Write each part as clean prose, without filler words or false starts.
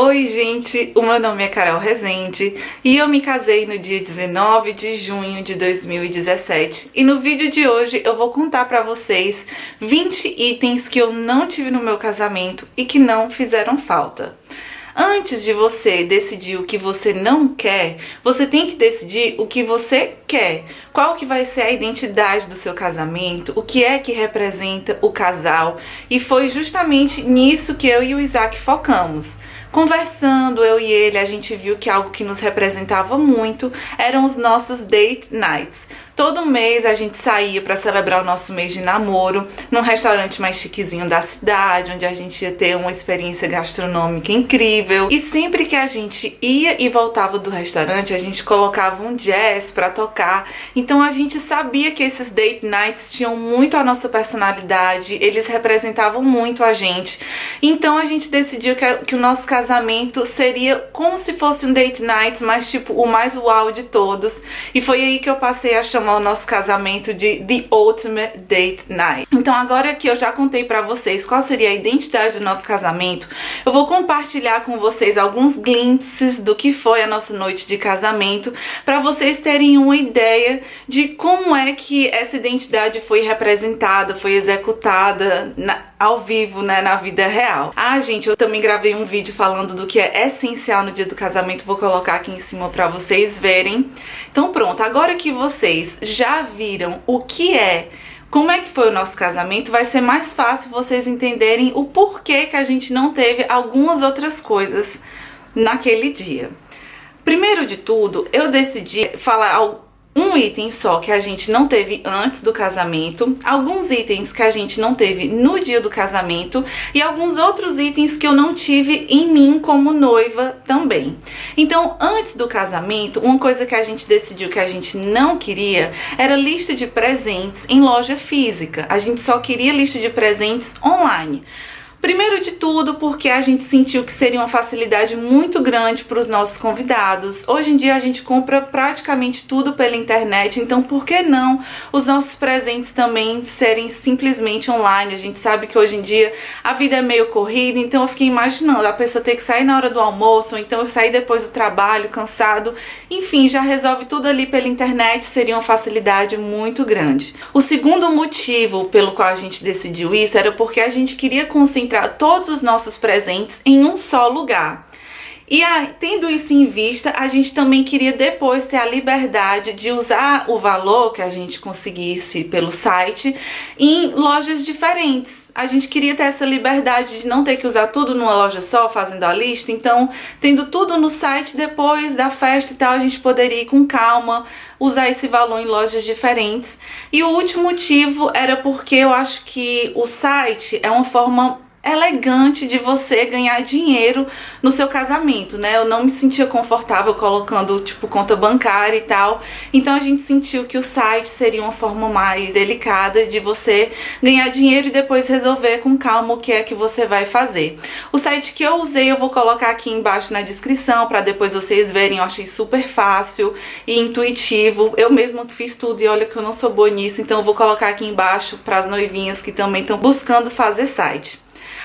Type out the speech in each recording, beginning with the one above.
Oi gente, o meu nome é Carol Rezende e eu me casei no dia 19 de junho de 2017 e no vídeo de hoje eu vou contar pra vocês 20 itens que eu não tive no meu casamento e que não fizeram falta. Antes de você decidir o que você não quer, você tem que decidir o que você quer. Qual que vai ser a identidade do seu casamento, o que é que representa o casal. E foi justamente nisso que eu e o Isaac focamos. Conversando, eu e ele, a gente viu que algo que nos representava muito eram os nossos date nights. Todo mês a gente saía para celebrar o nosso mês de namoro num restaurante mais chiquezinho da cidade, onde a gente ia ter uma experiência gastronômica incrível. E sempre que a gente ia e voltava do restaurante, a gente colocava um jazz para tocar. Então a gente sabia que esses date nights tinham muito a nossa personalidade, eles representavam muito a gente. Então a gente decidiu que o nosso casamento seria como se fosse um date night, mas tipo o mais uau de todos. E foi aí que eu passei a chamar o nosso casamento de The Ultimate Date Night. Então agora que eu já contei pra vocês qual seria a identidade do nosso casamento, eu vou compartilhar com vocês alguns glimpses do que foi a nossa noite de casamento, pra vocês terem uma ideia de como é que essa identidade foi representada, foi executada ao vivo, né, na vida real. Ah, gente, eu também gravei um vídeo falando do que é essencial no dia do casamento, vou colocar aqui em cima pra vocês verem. Então pronto, agora que vocês já viram o que é, como é que foi o nosso casamento, vai ser mais fácil vocês entenderem o porquê que a gente não teve algumas outras coisas naquele dia. Primeiro de tudo, eu decidi falar um item só que a gente não teve antes do casamento, alguns itens que a gente não teve no dia do casamento e alguns outros itens que eu não tive em mim como noiva também. Então, antes do casamento, uma coisa que a gente decidiu que a gente não queria era lista de presentes em loja física. A gente só queria lista de presentes online. Primeiro de tudo, porque a gente sentiu que seria uma facilidade muito grande para os nossos convidados. Hoje em dia a gente compra praticamente tudo pela internet, então por que não os nossos presentes também serem simplesmente online? A gente sabe que hoje em dia a vida é meio corrida, então eu fiquei imaginando a pessoa ter que sair na hora do almoço, ou então eu sair depois do trabalho, cansado. Enfim, já resolve tudo ali pela internet, seria uma facilidade muito grande. O segundo motivo pelo qual a gente decidiu isso era porque a gente queria concentrar todos os nossos presentes em um só lugar. E tendo isso em vista, a gente também queria depois ter a liberdade de usar o valor que a gente conseguisse pelo site em lojas diferentes. A gente queria ter essa liberdade de não ter que usar tudo numa loja só, fazendo a lista. Então, tendo tudo no site, depois da festa e tal, a gente poderia ir com calma, usar esse valor em lojas diferentes. E o último motivo era porque eu acho que o site é uma forma elegante de você ganhar dinheiro no seu casamento, né? Eu não me sentia confortável colocando, tipo, conta bancária e tal. Então a gente sentiu que o site seria uma forma mais delicada de você ganhar dinheiro e depois resolver com calma o que é que você vai fazer. O site que eu usei eu vou colocar aqui embaixo na descrição para depois vocês verem. Eu achei super fácil e intuitivo. Eu mesma que fiz tudo e olha que eu não sou boa nisso, então eu vou colocar aqui embaixo para as noivinhas que também estão buscando fazer site.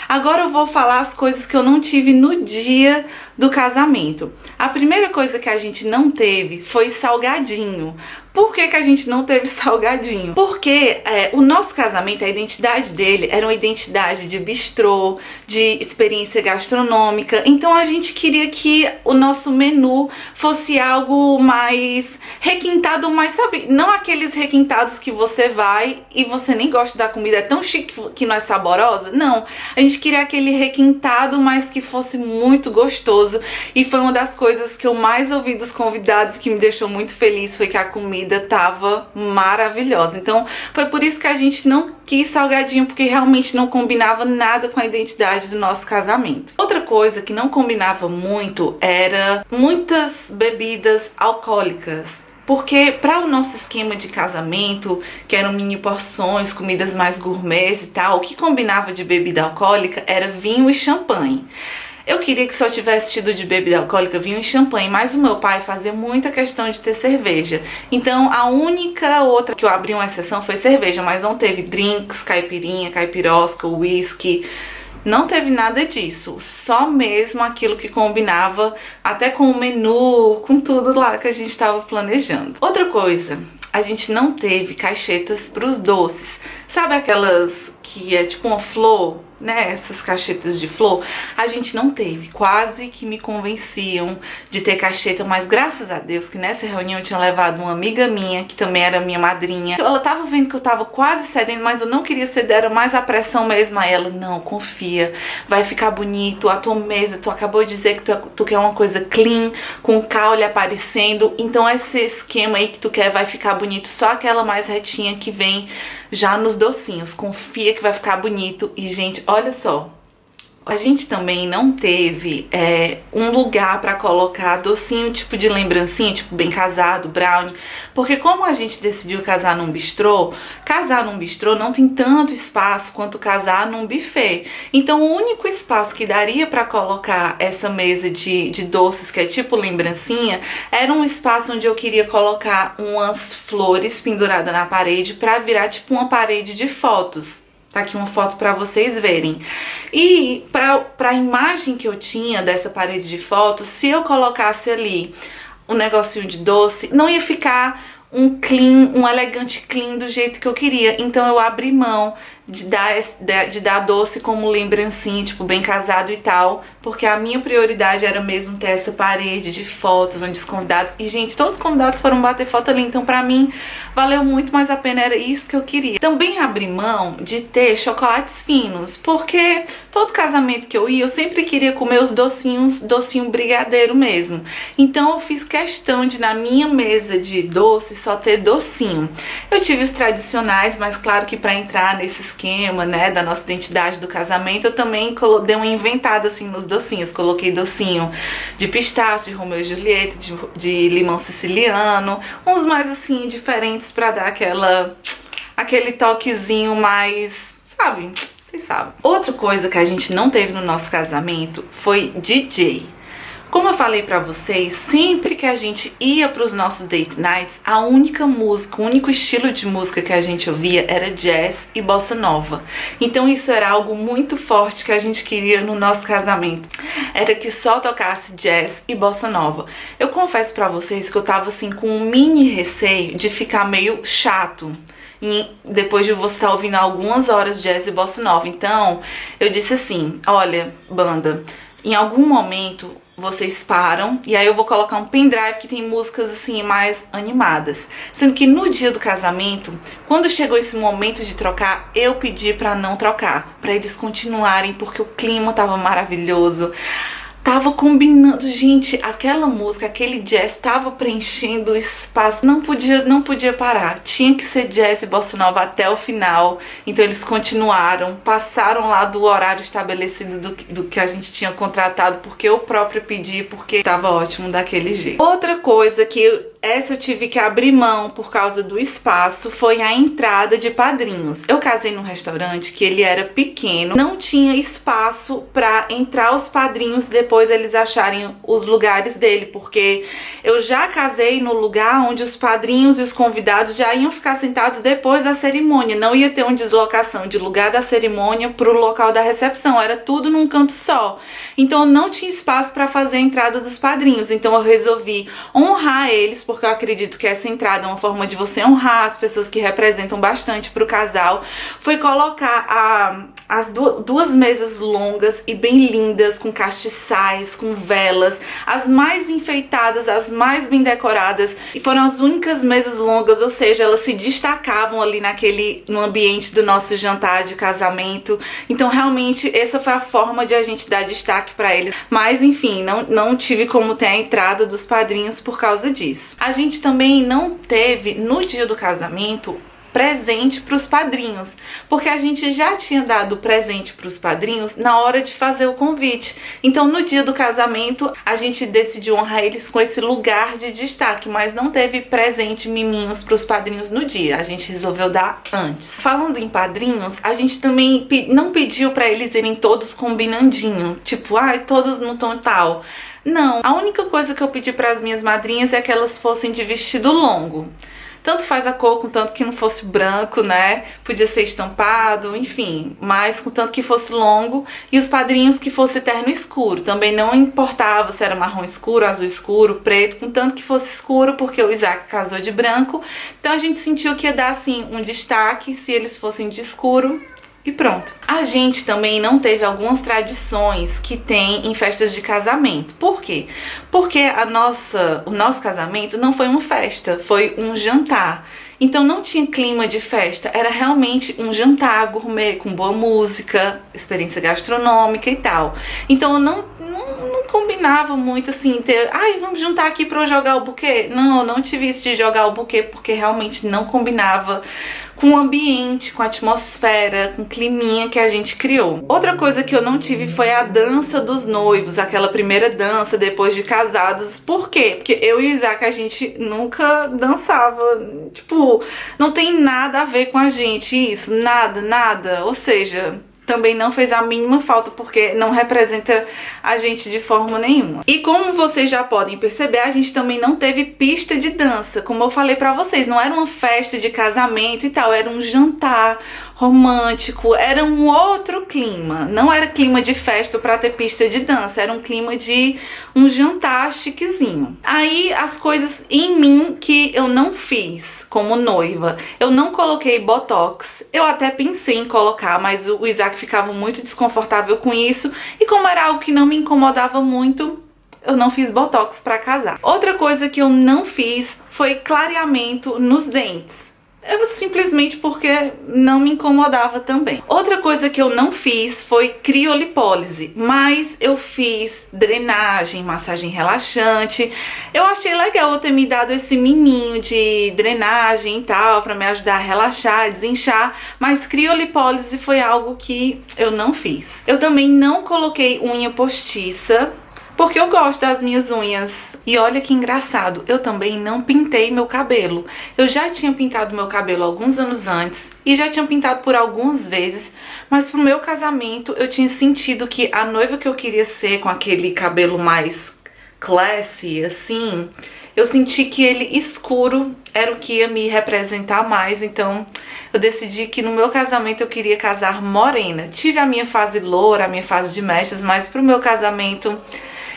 Agora eu vou falar as coisas que eu não tive no dia do casamento. A primeira coisa que a gente não teve foi salgadinho. Por que a gente não teve salgadinho? Porque o nosso casamento, a identidade dele era uma identidade de bistrô, de experiência gastronômica. Então a gente queria que o nosso menu fosse algo mais requintado, mas sabe, não aqueles requintados que você vai e você nem gosta da comida, é tão chique que não é saborosa. Não, a gente queria aquele requintado, mas que fosse muito gostoso. E foi uma das coisas que eu mais ouvi dos convidados que me deixou muito feliz, foi que a comida tava maravilhosa. Então foi por isso que a gente não quis salgadinho, porque realmente não combinava nada com a identidade do nosso casamento. Outra coisa que não combinava muito era muitas bebidas alcoólicas. Porque para o nosso esquema de casamento, que eram mini porções, comidas mais gourmets e tal, o que combinava de bebida alcoólica era vinho e champanhe. Eu queria que só tivesse tido de bebida alcoólica vinho e champanhe, mas o meu pai fazia muita questão de ter cerveja. Então a única outra que eu abri uma exceção foi cerveja, mas não teve drinks, caipirinha, caipirosca, whisky, Não teve nada disso, só mesmo aquilo que combinava até com o menu, com tudo lá que a gente estava planejando. Outra coisa, a gente não teve caixetas para os doces. Sabe aquelas que é tipo uma flor, né? Essas caixetas de flor, a gente não teve. Quase que me convenciam de ter cacheta, mas graças a Deus que nessa reunião eu tinha levado uma amiga minha, que também era minha madrinha. Ela tava vendo que eu tava quase cedendo, mas eu não queria ceder, era mais a pressão mesmo a ela. Não, confia, vai ficar bonito, a tua mesa, tu acabou de dizer que tu quer uma coisa clean, com caule aparecendo, então esse esquema aí que tu quer vai ficar bonito, só aquela mais retinha que vem já nos docinhos. Confia que vai ficar bonito. E gente, olha só, a gente também não teve um lugar pra colocar docinho tipo de lembrancinha, tipo bem casado, brownie, porque como a gente decidiu casar num bistrô não tem tanto espaço quanto casar num buffet. Então o único espaço que daria pra colocar essa mesa de doces, que é tipo lembrancinha, era um espaço onde eu queria colocar umas flores penduradas na parede pra virar tipo uma parede de fotos. Tá aqui uma foto pra vocês verem. E pra imagem que eu tinha dessa parede de fotos, se eu colocasse ali um negocinho de doce, não ia ficar um elegante clean do jeito que eu queria. Então eu abri mão de dar doce como lembrancinha, tipo bem casado e tal, porque a minha prioridade era mesmo ter essa parede de fotos onde os convidados, e gente, todos os convidados foram bater foto ali, então pra mim valeu muito mais a pena, era isso que eu queria. Também abri mão de ter chocolates finos, porque todo casamento que eu ia, eu sempre queria comer os docinho brigadeiro mesmo. Então eu fiz questão de, na minha mesa de doce, só ter docinho. Eu tive os tradicionais, mas claro que pra entrar nesse esquema, né, da nossa identidade do casamento, eu também dei uma inventada assim nos docinhos. Coloquei docinho de pistache, de Romeu e Julieta, de limão siciliano, uns mais assim diferentes pra dar aquele toquezinho mais, sabe? Vocês sabem. Outra coisa que a gente não teve no nosso casamento foi DJ. Como eu falei pra vocês, sempre que a gente ia pros nossos date nights, a única música, o único estilo de música que a gente ouvia era jazz e bossa nova. Então isso era algo muito forte que a gente queria no nosso casamento. Era que só tocasse jazz e bossa nova. Eu confesso pra vocês que eu tava assim com um mini receio de ficar meio chato. E depois de você estar ouvindo algumas horas jazz e bossa nova. Então eu disse assim, olha, banda, em algum momento vocês param e aí eu vou colocar um pendrive que tem músicas assim mais animadas. Sendo que no dia do casamento, quando chegou esse momento de trocar, eu pedi pra não trocar, pra eles continuarem, porque o clima tava maravilhoso. Tava combinando, gente, aquela música, aquele jazz tava preenchendo o espaço, não podia parar, tinha que ser jazz e bossa nova até o final. Então eles continuaram, passaram lá do horário estabelecido do que a gente tinha contratado, porque eu própria pedi, porque tava ótimo daquele jeito. Outra coisa que essa eu tive que abrir mão por causa do espaço foi a entrada de padrinhos. Eu casei num restaurante que ele era pequeno, não tinha espaço pra entrar os padrinhos depois eles acharem os lugares dele, porque eu já casei no lugar onde os padrinhos e os convidados já iam ficar sentados depois da cerimônia, não ia ter uma deslocação de lugar da cerimônia pro local da recepção, era tudo num canto só. Então não tinha espaço pra fazer a entrada dos padrinhos, então eu resolvi honrar eles, porque eu acredito que essa entrada é uma forma de você honrar as pessoas que representam bastante pro casal. Foi colocar as duas mesas longas e bem lindas, com castiçais, com velas, as mais enfeitadas, as mais bem decoradas, e foram as únicas mesas longas, ou seja, elas se destacavam ali no ambiente do nosso jantar de casamento. Então realmente essa foi a forma de a gente dar destaque pra eles, mas enfim, não tive como ter a entrada dos padrinhos por causa disso. A gente também não teve no dia do casamento presente para os padrinhos, porque a gente já tinha dado presente para os padrinhos na hora de fazer o convite. Então no dia do casamento a gente decidiu honrar eles com esse lugar de destaque, mas não teve presente miminhos para os padrinhos no dia, a gente resolveu dar antes. Falando em padrinhos, a gente também não pediu para eles irem todos combinandinho, tipo, todos no tom tal. Não, a única coisa que eu pedi para as minhas madrinhas é que elas fossem de vestido longo. tanto faz a cor, contanto que não fosse branco, né? Podia ser estampado, enfim, mas contanto que fosse longo. E os padrinhos que fosse terno escuro. Também não importava se era marrom escuro, azul escuro, preto, contanto que fosse escuro, porque o Isaac casou de branco. Então a gente sentiu que ia dar, assim, um destaque se eles fossem de escuro. E pronto. A gente também não teve algumas tradições que tem em festas de casamento. Por quê? Porque o nosso casamento não foi uma festa, foi um jantar. Então não tinha clima de festa, era realmente um jantar gourmet, com boa música, experiência gastronômica e tal. Então não combinava muito assim, vamos juntar aqui pra eu jogar o buquê. Não, eu não tive isso de jogar o buquê, porque realmente não combinava com o ambiente, com a atmosfera, com o climinha que a gente criou. Outra coisa que eu não tive foi a dança dos noivos, aquela primeira dança depois de casados. Por quê? Porque eu e o Isaac, a gente nunca dançava, tipo, não tem nada a ver com a gente isso, nada. Ou seja, também não fez a mínima falta, porque não representa a gente de forma nenhuma. E como vocês já podem perceber, a gente também não teve pista de dança. Como eu falei pra vocês, não era uma festa de casamento e tal, era um jantar romântico, era um outro clima. Não era clima de festa pra ter pista de dança, era um clima de um jantar chiquezinho. Aí as coisas em mim que eu não fiz como noiva, eu não coloquei botox. Eu até pensei em colocar, mas o Isaac ficava muito desconfortável com isso, e como era algo que não me incomodava muito, eu não fiz botox pra casar. Outra coisa que eu não fiz foi clareamento nos dentes. Simplesmente porque não me incomodava também. Outra coisa que eu não fiz foi criolipólise, mas eu fiz drenagem, massagem relaxante. Eu achei legal eu ter me dado esse miminho de drenagem e tal, pra me ajudar a relaxar, desinchar, mas criolipólise foi algo que eu não fiz. Eu também não coloquei unha postiça, porque eu gosto das minhas unhas. E olha que engraçado, eu também não pintei meu cabelo. Eu já tinha pintado meu cabelo alguns anos antes e já tinha pintado por algumas vezes, mas pro meu casamento eu tinha sentido que a noiva que eu queria ser, com aquele cabelo mais classy, assim, eu senti que ele escuro era o que ia me representar mais, então eu decidi que no meu casamento eu queria casar morena. Tive a minha fase loura, a minha fase de mechas, mas pro meu casamento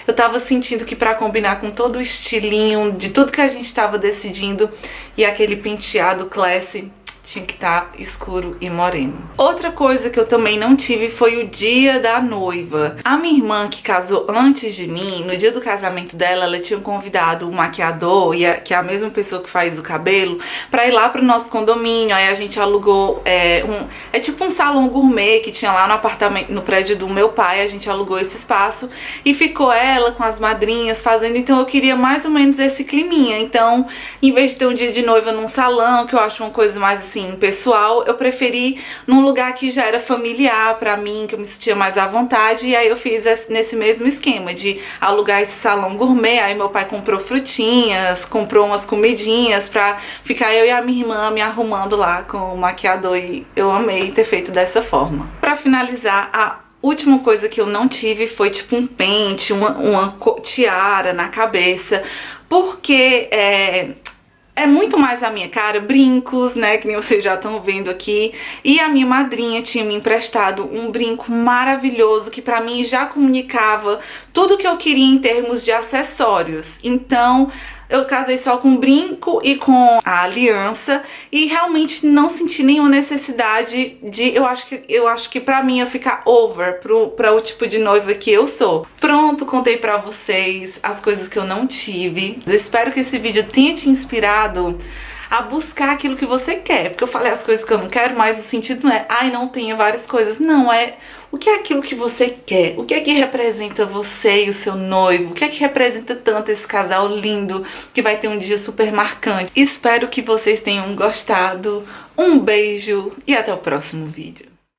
eu tava sentindo que pra combinar com todo o estilinho de tudo que a gente tava decidindo, e aquele penteado classy, tinha que estar escuro e moreno. Outra coisa que eu também não tive foi o dia da noiva. A minha irmã, que casou antes de mim, no dia do casamento dela, ela tinha convidado um maquiador, que é a mesma pessoa que faz o cabelo, pra ir lá pro nosso condomínio. Aí a gente alugou é tipo um salão gourmet que tinha lá no apartamento, no prédio do meu pai. A gente alugou esse espaço e ficou ela com as madrinhas fazendo. Então eu queria mais ou menos esse climinha. Então, em vez de ter um dia de noiva num salão, que eu acho uma coisa mais assim pessoal, eu preferi num lugar que já era familiar pra mim, que eu me sentia mais à vontade. E aí eu fiz nesse mesmo esquema de alugar esse salão gourmet. Aí meu pai comprou frutinhas, comprou umas comidinhas pra ficar eu e a minha irmã me arrumando lá com o maquiador, e eu amei ter feito dessa forma. Pra finalizar, a última coisa que eu não tive foi tipo um pente, uma tiara na cabeça, porque é muito mais a minha cara, brincos, né, que nem vocês já estão vendo aqui. E a minha madrinha tinha me emprestado um brinco maravilhoso que pra mim já comunicava tudo que eu queria em termos de acessórios. Então eu casei só com o brinco e com a aliança, e realmente não senti nenhuma necessidade de... Eu acho que pra mim ia ficar over pra o tipo de noiva que eu sou. Pronto, contei pra vocês as coisas que eu não tive. Eu espero que esse vídeo tenha te inspirado a buscar aquilo que você quer. Porque eu falei as coisas que eu não quero, mas o sentido não é, não tenha várias coisas. Não, é o que é aquilo que você quer. O que é que representa você e o seu noivo. O que é que representa tanto esse casal lindo que vai ter um dia super marcante. Espero que vocês tenham gostado. Um beijo e até o próximo vídeo.